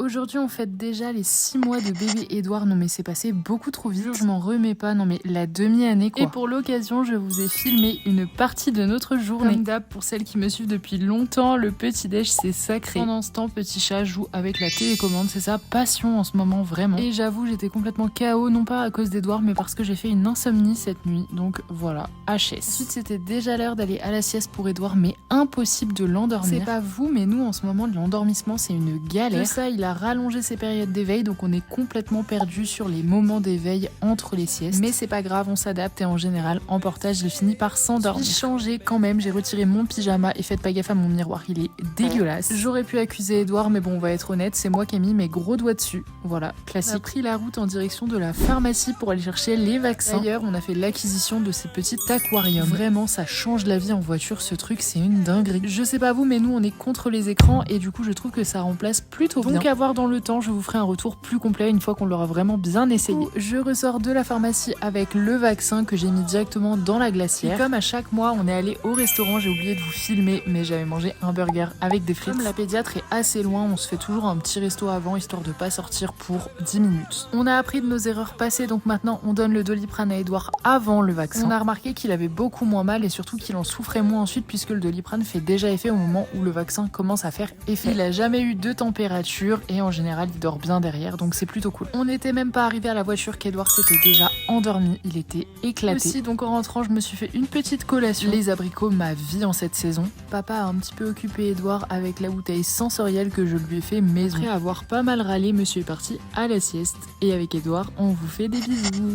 Aujourd'hui, on fête déjà les 6 mois de bébé Edouard. Non mais c'est passé beaucoup trop vite. Je m'en remets pas. Non mais la demi-année quoi. Et pour l'occasion, je vous ai filmé une partie de notre journée. Comme d'hab, pour celles qui me suivent depuis longtemps, le petit-déj c'est sacré. Pendant ce temps, petit chat joue avec la télécommande. C'est sa passion en ce moment, vraiment. Et j'avoue, j'étais complètement KO, non pas à cause d'Edouard, mais parce que j'ai fait une insomnie cette nuit. Donc voilà, HS. Ensuite, c'était déjà l'heure d'aller à la sieste pour Edouard, mais impossible de l'endormir. C'est pas vous, mais nous en ce moment, l'endormissement c'est une galère. De ça, il a rallongé ses périodes d'éveil, donc on est complètement perdu sur les moments d'éveil entre les siestes. Mais c'est pas grave, on s'adapte et en général, en portage, j'ai fini par s'endormir. J'ai changé quand même, j'ai retiré mon pyjama et faites pas gaffe à mon miroir, il est dégueulasse. J'aurais pu accuser Edouard, mais bon, on va être honnête, c'est moi qui ai mis mes gros doigts dessus. Voilà, classique. On a pris la route en direction de la pharmacie pour aller chercher les vaccins. D'ailleurs, on a fait l'acquisition de ces petits aquariums. Vraiment, ça change la vie en voiture, ce truc, c'est une dinguerie. Je sais pas vous, mais nous, on est contre les écrans et du coup, je trouve que ça remplace plutôt bien. Donc à voir dans le temps, je vous ferai un retour plus complet une fois qu'on l'aura vraiment bien essayé. Je ressors de la pharmacie avec le vaccin que j'ai mis directement dans la glacière. Et comme à chaque mois, on est allé au restaurant, j'ai oublié de vous filmer, mais j'avais mangé un burger avec des frites. Comme la pédiatre est assez loin, on se fait toujours un petit resto avant, histoire de pas sortir pour 10 minutes. On a appris de nos erreurs passées, donc maintenant on donne le Doliprane à Edouard avant le vaccin. On a remarqué qu'il avait beaucoup moins mal et surtout qu'il en souffrait moins ensuite puisque le Doliprane fait déjà effet au moment où le vaccin commence à faire effet. Il a jamais eu de température et en général il dort bien derrière, donc c'est plutôt cool. On n'était même pas arrivé à la voiture qu'Edouard s'était déjà endormi, il était éclaté. Aussi, donc en rentrant, je me suis fait une petite collation. Les abricots, ma vie en cette saison. Papa a un petit peu occupé Edouard avec la bouteille sensorielle que je lui ai fait maison. Après avoir pas mal râlé, monsieur est parti à la sieste. Et avec Edouard, on vous fait des bisous.